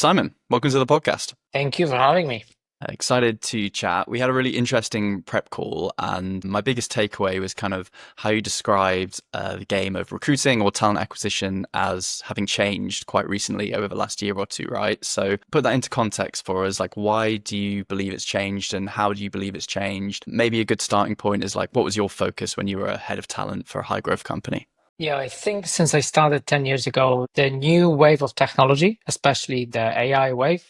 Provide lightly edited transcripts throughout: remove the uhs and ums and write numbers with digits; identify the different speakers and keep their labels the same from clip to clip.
Speaker 1: Simon, welcome to the podcast.
Speaker 2: Thank you for having me.
Speaker 1: Excited to chat. We had a really interesting prep call, and my biggest takeaway was kind of how you described the game of recruiting or talent acquisition as having changed quite recently over the last year or two, right? So put that into context for us. Like, why do you believe it's changed and how do you believe it's changed? Maybe a good starting point is like, what was your focus when you were a head of talent for a high growth company?
Speaker 2: Yeah, I think since I started 10 years ago, the new wave of technology, especially the AI wave,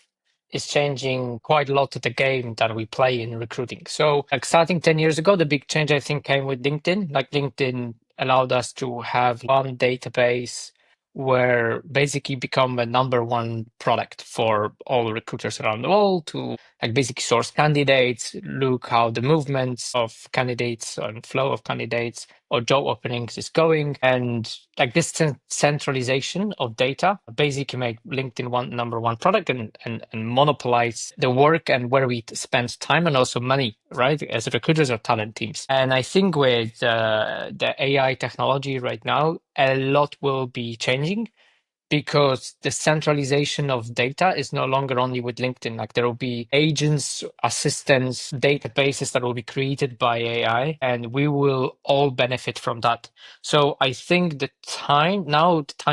Speaker 2: is changing quite a lot of the game that we play in recruiting. So, like starting 10 years ago, the big change I think came with LinkedIn. Like LinkedIn allowed us to have one database where basically become a number one product for all recruiters around the world to like basically source candidates, look how the movements of candidates and flow of candidates or job openings is going. And like this centralization of data basically make LinkedIn one number one product and monopolize the work and where we spend time and also money, right? As recruiters or talent teams. And I think with the AI technology right now, a lot will be changing because the centralization of data is no longer only with LinkedIn. Like there will be agents, assistants, databases that will be created by AI, and we will all benefit from that. So I think the time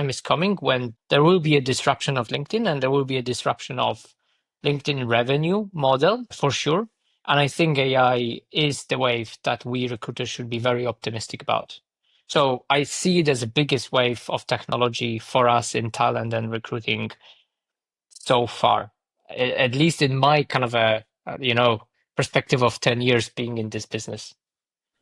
Speaker 2: is coming when there will be a disruption of LinkedIn and there will be a disruption of LinkedIn revenue model for sure. And I think AI is the wave that we recruiters should be very optimistic about. So I see it as the biggest wave of technology for us in talent and recruiting so far, at least in my kind of perspective of 10 years being in this business.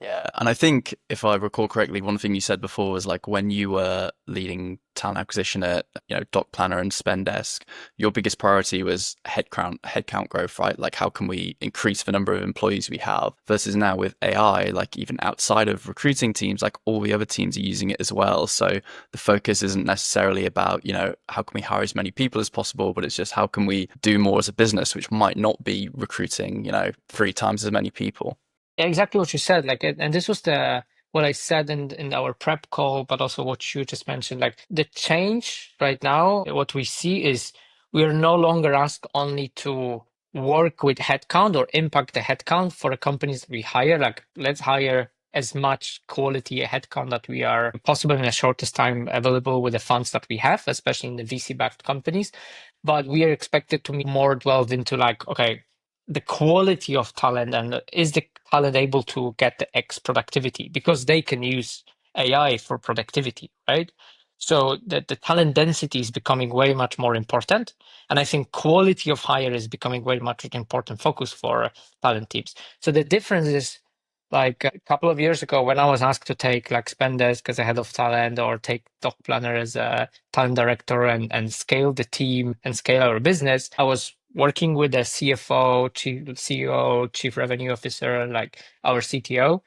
Speaker 1: Yeah, and I think if I recall correctly, one thing you said before was like when you were leading talent acquisition at Docplanner and Spendesk, your biggest priority was headcount growth, right? Like how can we increase the number of employees we have? Versus now with AI, like even outside of recruiting teams, like all the other teams are using it as well. So the focus isn't necessarily about how can we hire as many people as possible, but it's just how can we do more as a business, which might not be recruiting 3 times as many people.
Speaker 2: Yeah, exactly what you said. Like, and this was the what I said in our prep call, but also what you just mentioned. Like the change right now, what we see is we are no longer asked only to work with headcount or impact the headcount for the companies that we hire. Like, let's hire as much quality headcount that we are possible in the shortest time available with the funds that we have, especially in the VC-backed companies. But we are expected to more delve into like, okay, the quality of talent and is the talent able to get the X productivity because they can use AI for productivity, right? So the talent density is becoming way much more important. And I think quality of hire is becoming very much an important focus for talent teams. So the difference is like a couple of years ago when I was asked to take like Spendesk as a head of talent or take Docplanner as a talent director and scale the team and scale our business, I was working with a CFO, chief CEO, chief revenue officer, like our CTO,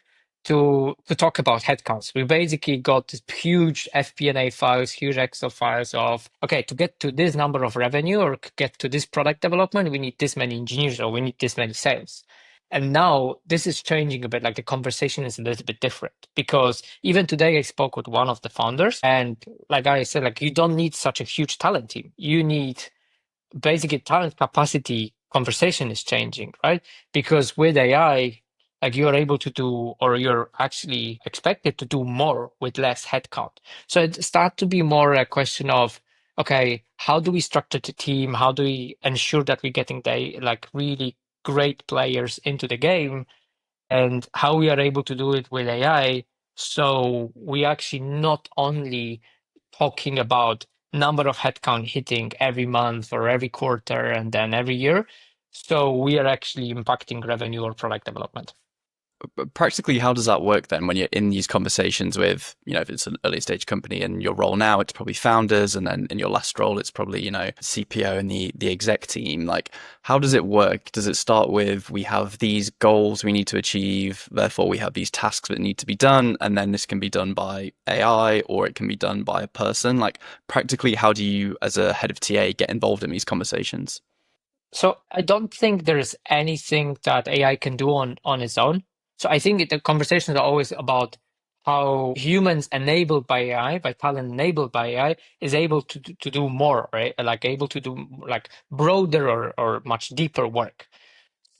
Speaker 2: to talk about headcounts. We basically got this huge FP&A files, huge Excel files of, okay, to get to this number of revenue or get to this product development, we need this many engineers or we need this many sales. And now this is changing a bit, like the conversation is a little bit different because even today I spoke with one of the founders and like I said, like you don't need such a huge talent team. You need basically talent capacity conversation is changing, right? Because with AI, like you're able to do, or you're actually expected to do more with less headcount. So it starts to be more a question of, okay, how do we structure the team? How do we ensure that we're getting the like really great players into the game and how we are able to do it with AI? So we actually not only talking about number of headcount hitting every month or every quarter and then every year. So we are actually impacting revenue or product development.
Speaker 1: But practically, how does that work then when you're in these conversations with, if it's an early stage company and your role now, it's probably founders. And then in your last role, it's probably, CPO and the exec team. Like, how does it work? Does it start with, we have these goals we need to achieve, therefore we have these tasks that need to be done. And then this can be done by AI or it can be done by a person. Like practically, how do you, as a head of TA, get involved in these conversations?
Speaker 2: So I don't think there is anything that AI can do on its own. So I think the conversations are always about how humans enabled by AI, by talent enabled by AI, is able to do more, right? Like able to do like broader or much deeper work.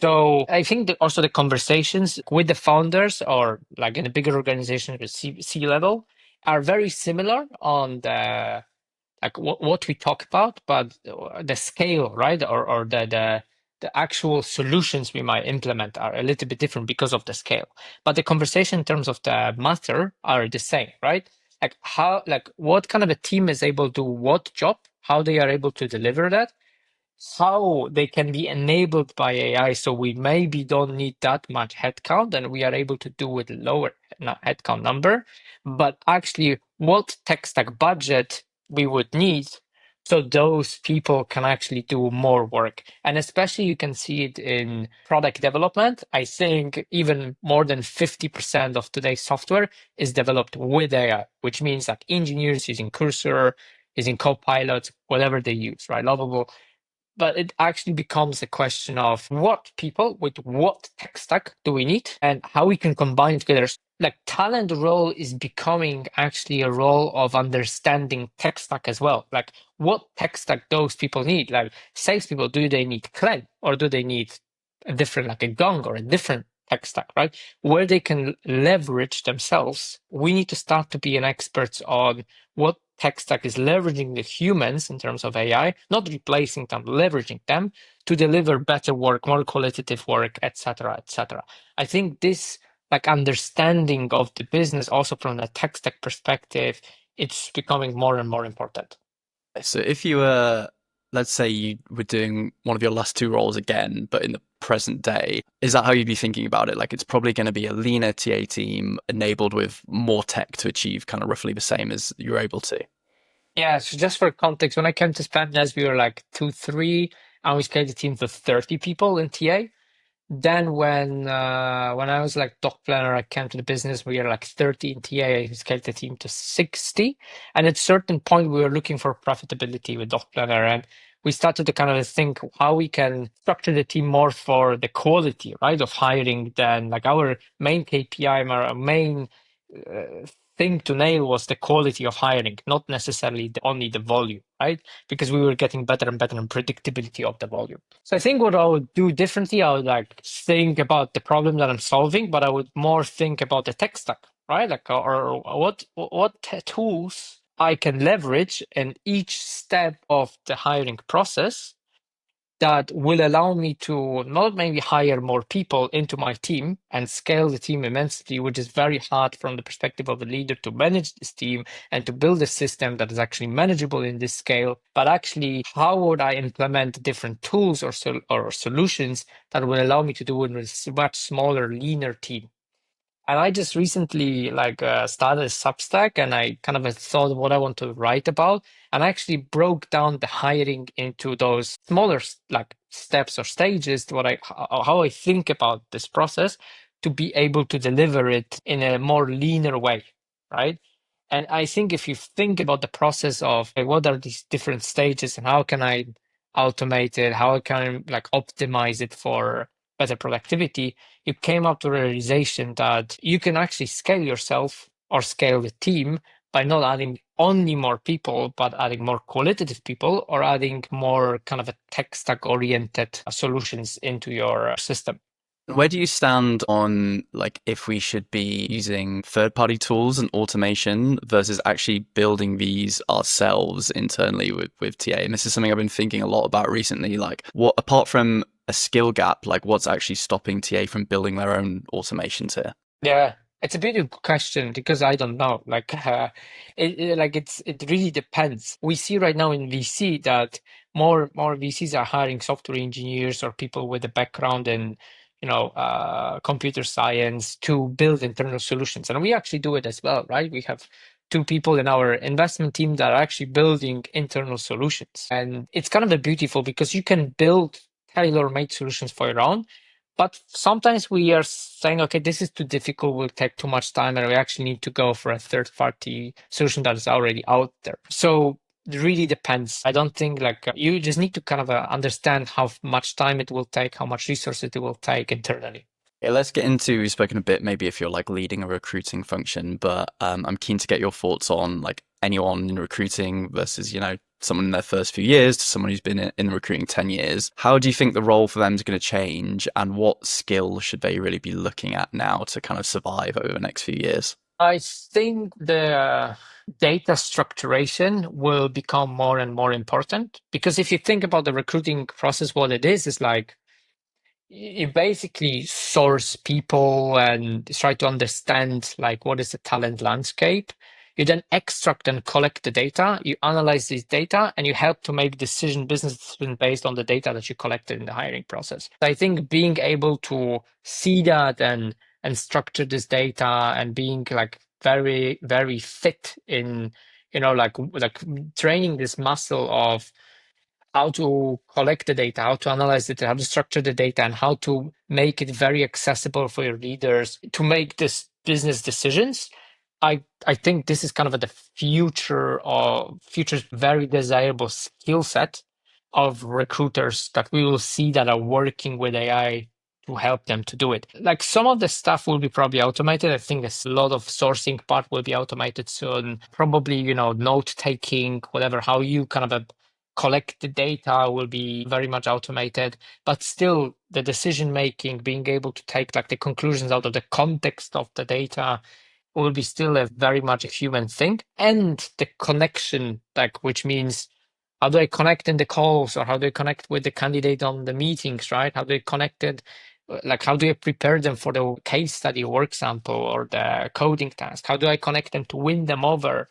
Speaker 2: So I think that also the conversations with the founders or like in a bigger organization with C level are very similar on the like what we talk about, but the scale, right? Or the actual solutions we might implement are a little bit different because of the scale. But the conversation in terms of the matter are the same, right? Like how, like what kind of a team is able to do what job, how they are able to deliver that, how they can be enabled by AI, so we maybe don't need that much headcount and we are able to do with lower headcount number, but actually what tech stack budget we would need so those people can actually do more work. And especially you can see it in product development. I think even more than 50% of today's software is developed with AI, which means that engineers using Cursor, using Copilot, whatever they use, right? Lovable, but it actually becomes a question of what people with what tech stack do we need and how we can combine it together. Like talent role is becoming actually a role of understanding tech stack as well. Like what tech stack those people need. Like salespeople, do they need Clen or do they need a different, like a Gong or a different tech stack, right? Where they can leverage themselves. We need to start to be an expert on what tech stack is leveraging the humans in terms of AI, not replacing them, leveraging them to deliver better work, more qualitative work, etc., etc. I think this like understanding of the business also from the tech stack perspective, it's becoming more and more important.
Speaker 1: So if you were, let's say you were doing one of your last two roles again, but in the present day, is that how you'd be thinking about it? Like it's probably going to be a leaner TA team enabled with more tech to achieve kind of roughly the same as you're able to.
Speaker 2: Yeah, so just for context, when I came to Spendesk, we were like 2, 3, and we scaled the team to 30 people in TA. Then when I was like doc planner, I came to the business. We were like 30 in TA. I scaled the team to 60. And at a certain point, we were looking for profitability with doc planner, and we started to kind of think how we can structure the team more for the quality, right, of hiring. Than like our main KPI, our main uh, thing to nail was the quality of hiring, not necessarily only the volume, right? Because we were getting better and better in predictability of the volume. So I think what I would do differently, I would like think about the problem that I'm solving, but I would more think about the tech stack, right? Like, or what tools I can leverage in each step of the hiring process that will allow me to not maybe hire more people into my team and scale the team immensely, which is very hard from the perspective of a leader to manage this team and to build a system that is actually manageable in this scale. But actually, how would I implement different tools or solutions that will allow me to do it with a much smaller, leaner team? And I just recently like started a Substack, and I kind of thought of what I want to write about, and I actually broke down the hiring into those smaller like steps or stages. What how I think about this process to be able to deliver it in a more leaner way, right? And I think if you think about the process of like, what are these different stages and how can I automate it, how can I like optimize it for better productivity, you came up to the realization that you can actually scale yourself or scale the team by not adding only more people, but adding more qualitative people or adding more kind of a tech stack oriented solutions into your system.
Speaker 1: Where do you stand on like if we should be using third-party tools and automation versus actually building these ourselves internally with TA? And this is something I've been thinking a lot about recently. Like, what apart from a skill gap, like what's actually stopping TA from building their own automations here?
Speaker 2: Yeah, it's a beautiful question because I don't know. Like, it really depends. We see right now in VC that more VCs are hiring software engineers or people with a background in, computer science to build internal solutions, and we actually do it as well, right? We have 2 people in our investment team that are actually building internal solutions, and it's kind of a beautiful because you can build tailor-made solutions for your own. But sometimes we are saying, okay, this is too difficult, will take too much time, and we actually need to go for a third party solution that is already out there. So it really depends. I don't think like you just need to kind of understand how much time it will take, how much resources it will take internally.
Speaker 1: Yeah, let's get into, we've spoken a bit, maybe if you're like leading a recruiting function, but I'm keen to get your thoughts on like anyone in recruiting versus, someone in their first few years to someone who's been in recruiting 10 years. How do you think the role for them is going to change, and what skill should they really be looking at now to kind of survive over the next few years?
Speaker 2: I think the data structuration will become more and more important because if you think about the recruiting process, what it is like you basically source people and try to understand like what is the talent landscape. You then extract and collect the data, you analyze this data, and you help to make business decision based on the data that you collected in the hiring process. I think being able to see that and structure this data and being like very, very fit in, like training this muscle of how to collect the data, how to analyze it, how to structure the data, and how to make it very accessible for your leaders to make this business decisions. I think this is kind of the future of future's very desirable skill set of recruiters that we will see that are working with AI to help them to do it. Like some of the stuff will be probably automated. I think a lot of sourcing part will be automated soon. Probably, note taking, whatever, how you kind of collect the data will be very much automated, but still the decision making, being able to take like the conclusions out of the context of the data will be still a very much a human thing. And the connection, like which means how do I connect in the calls or how do I connect with the candidate on the meetings, right? How do I connect it? Like how do I prepare them for the case study work sample or the coding task? How do I connect them to win them over?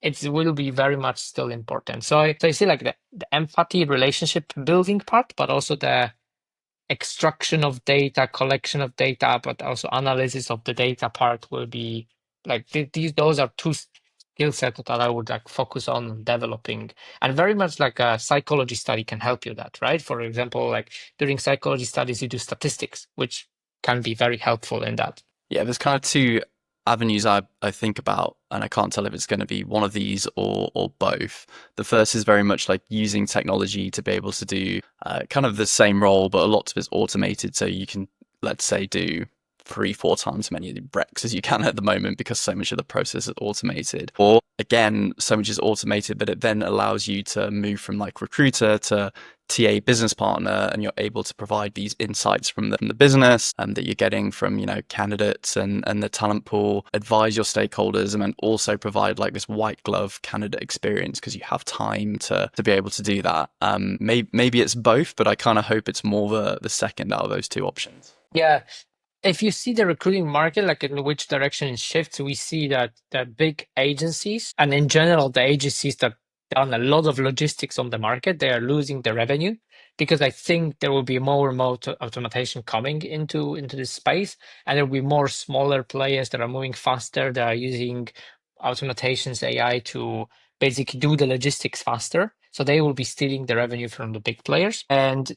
Speaker 2: It will be very much still important. So I see like the empathy relationship building part, but also the extraction of data, collection of data, but also analysis of the data part will be like these. Those are two skill sets that I would like focus on developing, and very much like a psychology study can help you that, right? For example, like during psychology studies, you do statistics, which can be very helpful in that.
Speaker 1: Yeah, there's kind of two avenues I think about, and I can't tell if it's going to be one of these or both. The first is very much like using technology to be able to do kind of the same role, but a lot of it's automated. So you can, let's say, do three, four times as many recs as you can at the moment because so much of the process is automated. Or again, so much is automated, but it then allows you to move from like recruiter to TA business partner, and you're able to provide these insights from the business and that you're getting from, candidates and the talent pool, advise your stakeholders, and then also provide like this white glove candidate experience because you have time to be able to do that. Maybe it's both, but I kind of hope it's more the second out of those two options.
Speaker 2: Yeah, if you see the recruiting market, like in which direction it shifts, we see that the big agencies and in general the agencies that done a lot of logistics on the market, they are losing the revenue because I think there will be more and more automation coming into this space, and there will be more smaller players that are moving faster, that are using automatations AI to basically do the logistics faster. So they will be stealing the revenue from the big players. And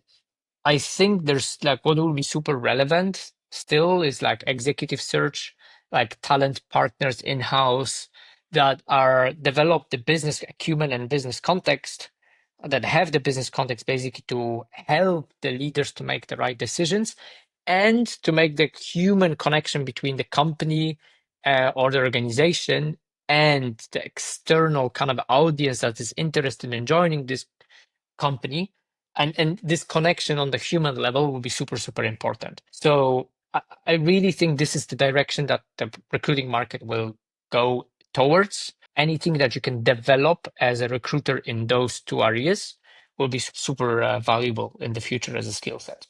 Speaker 2: I think there's like what will be super relevant still is like executive search, like talent partners in-house that are develop the business acumen and business context that have the business context basically to help the leaders to make the right decisions and to make the human connection between the company or the organization and the external kind of audience that is interested in joining this company, and this connection on the human level will be super super important. So I really think this is the direction that the recruiting market will go towards. Anything that you can develop as a recruiter in those two areas will be super valuable in the future as a skill set.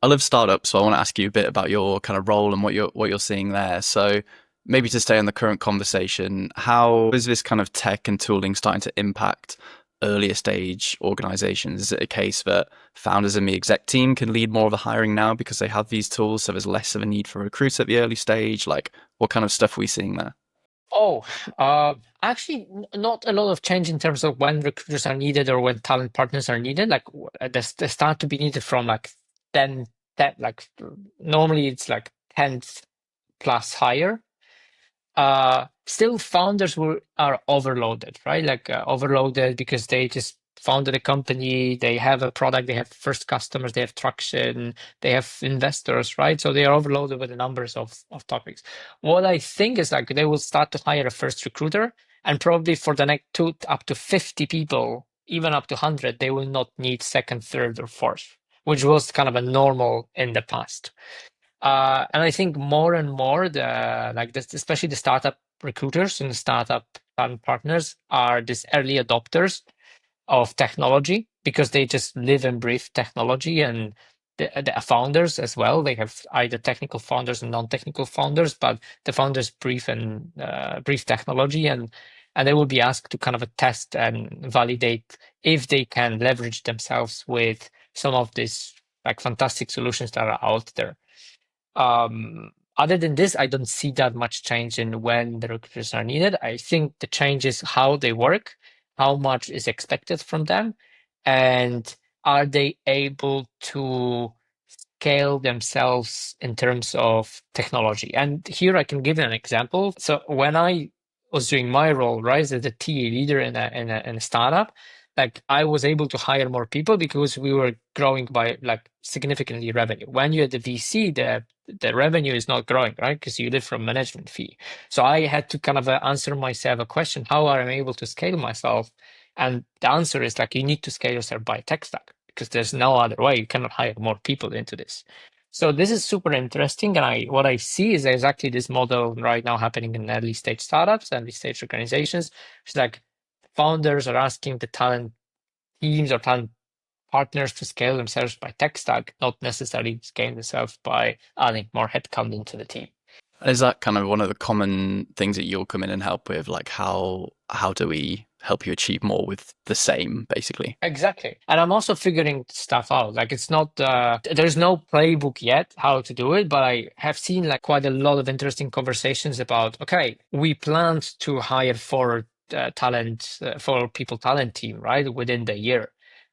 Speaker 1: I love startups, so I want to ask you a bit about your kind of role and what you're seeing there. So maybe to stay on the current conversation, how is this kind of tech and tooling starting to impact earlier stage organizations? Is it a case that founders in the exec team can lead more of the hiring now because they have these tools, so there's less of a need for recruits at the early stage? Like, what kind of stuff are we seeing there?
Speaker 2: Oh, actually, not a lot of change in terms of when recruiters are needed or when talent partners are needed. Like they start to be needed from like 10, 10 like normally it's like 10th plus higher. Still founders are overloaded, right? Like overloaded because they just founded a company, they have a product, they have first customers, they have traction, they have investors, right? So they are overloaded with the numbers of topics. What I think is like they will start to hire a first recruiter, and probably for the next two up to 50 people, even up to 100, they will not need second, third, or fourth, which was kind of a normal in the past. And I think more and more the like this, especially the startup recruiters and the startup partners are these early adopters of technology because they just live and breathe technology, and the founders as well. They have either technical founders and non-technical founders, but the founders breathe technology, and they will be asked to kind of test and validate if they can leverage themselves with some of these like fantastic solutions that are out there. Other than this, I don't see that much change in when the recruiters are needed. I think the change is how they work, how much is expected from them, and are they able to scale themselves in terms of technology. And here I can give you an example. So when I was doing my role, right, as a TA leader in a startup, like I was able to hire more people because we were growing by like significantly revenue. When you're at the VC, the revenue is not growing, right? Because you live from management fee. So I had to kind of answer myself a question: how am I able to scale myself? And the answer is like you need to scale yourself by tech stack because there's no other way. You cannot hire more people into this. So this is super interesting, and what I see is exactly this model right now happening in early stage startups, early stage organizations. It's like founders are asking the talent teams or talent partners to scale themselves by tech stack, not necessarily scale themselves by adding more headcount into the team.
Speaker 1: Is that kind of one of the common things that you'll come in and help with? Like how do we help you achieve more with the same, basically?
Speaker 2: Exactly. And I'm also figuring stuff out. Like it's not there's no playbook yet how to do it, but I have seen like quite a lot of interesting conversations about, okay, we planned to hire for for people talent team, right, within the year.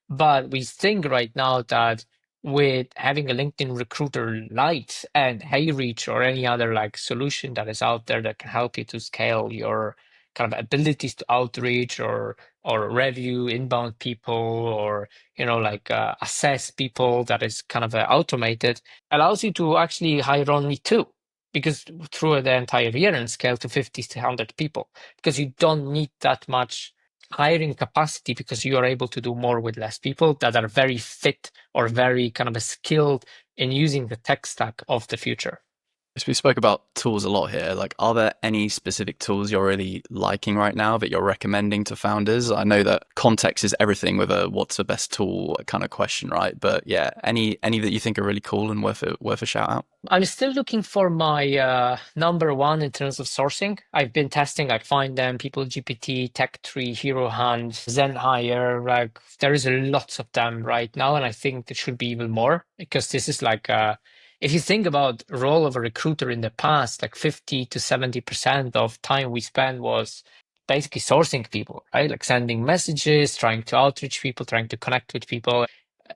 Speaker 2: But we think right now that with having a LinkedIn recruiter Lite and HeyReach or any other like solution that is out there that can help you to scale your kind of abilities to outreach or review inbound people or like assess people that is kind of automated, allows you to actually hire only two because through the entire year and scale to 50 to 100 people because you don't need that much hiring capacity because you are able to do more with less people that are very fit or very kind of skilled in using the tech stack of the future.
Speaker 1: So we spoke about tools a lot here. Like, are there any specific tools you're really liking right now that you're recommending to founders? I know that context is everything with a what's the best tool kind of question, right? But yeah, any that you think are really cool and worth a shout out?
Speaker 2: I'm still looking for my number one in terms of sourcing. I've been testing like Find People GPT, Tech3, Hero Hunt, Zenhire. Like there is a lots of them right now, and I think there should be even more because this is like if you think about role of a recruiter in the past, like 50 to 70% of time we spent was basically sourcing people, right? Like sending messages, trying to outreach people, trying to connect with people.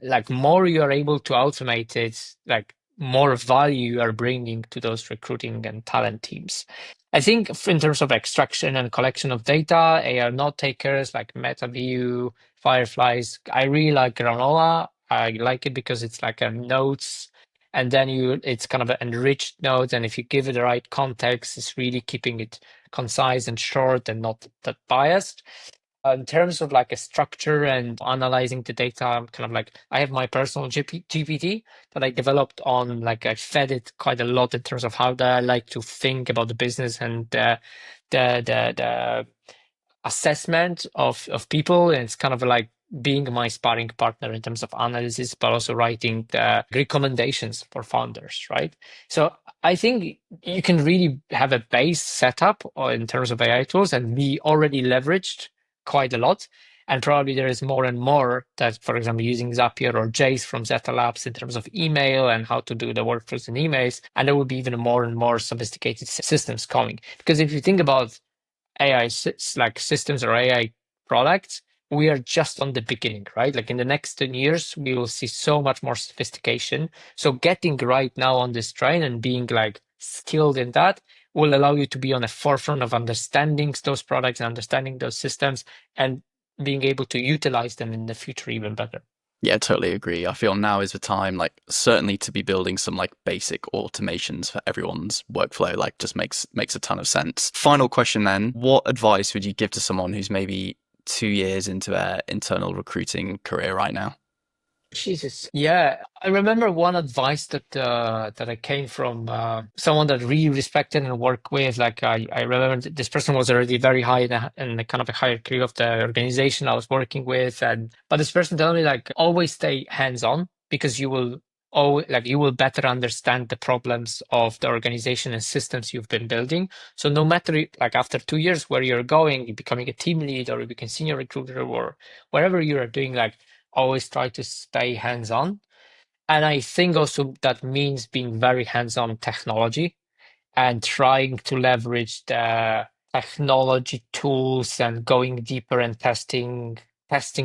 Speaker 2: Like more you are able to automate it, like more value you are bringing to those recruiting and talent teams. I think in terms of extraction and collection of data, AR note takers like MetaView, Fireflies, I really like Granola. I like it because it's like a notes and then it's kind of an enriched notes. And if you give it the right context, it's really keeping it concise and short and not that biased. In terms of like a structure and analyzing the data, I'm kind of like I have my personal GPT that I developed on like I fed it quite a lot in terms of how I like to think about the business and the assessment of people. And it's kind of like being my sparring partner in terms of analysis, but also writing the recommendations for founders, right? So I think you can really have a base setup in terms of AI tools, and we already leveraged quite a lot. And probably there is more and more that, for example, using Zapier or Jace from Zeta Labs in terms of email and how to do the workflows in emails. And there will be even more and more sophisticated systems coming. Because if you think about AI like systems or AI products, we are just on the beginning, right? Like in the next 10 years, we will see so much more sophistication. So getting right now on this train and being like skilled in that will allow you to be on the forefront of understanding those products and understanding those systems and being able to utilize them in the future even better.
Speaker 1: Yeah, totally agree. I feel now is the time, like certainly to be building some like basic automations for everyone's workflow, like just makes a ton of sense. Final question then, what advice would you give to someone who's maybe 2 years into their internal recruiting career right now?
Speaker 2: Jesus. Yeah, I remember one advice that I came from someone that really respected and worked with. Like I remember this person was already very high in the kind of a hierarchy of the organization I was working with, and but this person told me like always stay hands on because you will always like you will better understand the problems of the organization and systems you've been building. So no matter like after 2 years where you're going, you're becoming a team lead or you become senior recruiter or whatever you are doing, like always try to stay hands on. And I think also that means being very hands on technology and trying to leverage the technology tools and going deeper and testing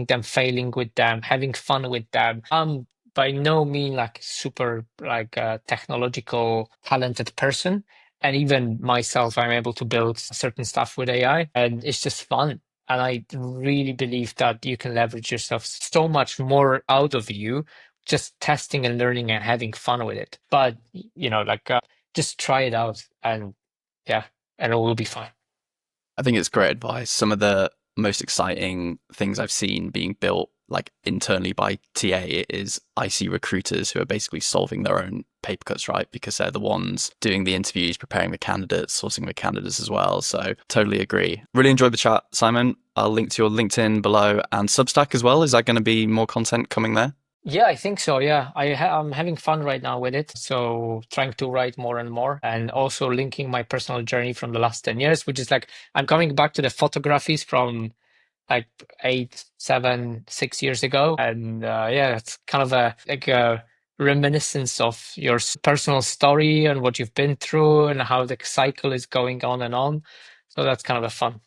Speaker 2: them, failing with them, having fun with them. I'm by no means like super like a technological talented person. And even myself, I'm able to build certain stuff with AI and it's just fun. And I really believe that you can leverage yourself so much more out of you just testing and learning and having fun with it. But like just try it out and yeah, and it will be fine.
Speaker 1: I think it's great advice. Some of the most exciting things I've seen being built like internally by TA is I see recruiters who are basically solving their own paper cuts, right? Because they're the ones doing the interviews, preparing the candidates, sourcing the candidates as well. So totally agree. Really enjoyed the chat, Simon. I'll link to your LinkedIn below and Substack as well. Is that going to be more content coming there?
Speaker 2: Yeah, I think so. Yeah, I'm having fun right now with it. So trying to write more and more, and also linking my personal journey from the last 10 years, which is like I'm coming back to the photographies from like 8, 7, 6 years ago, and yeah, it's kind of a like a reminiscence of your personal story and what you've been through and how the cycle is going on and on. So that's kind of a fun.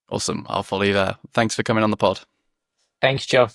Speaker 1: Awesome. I'll follow you there. Thanks for coming on the pod.
Speaker 2: Thanks, Joe.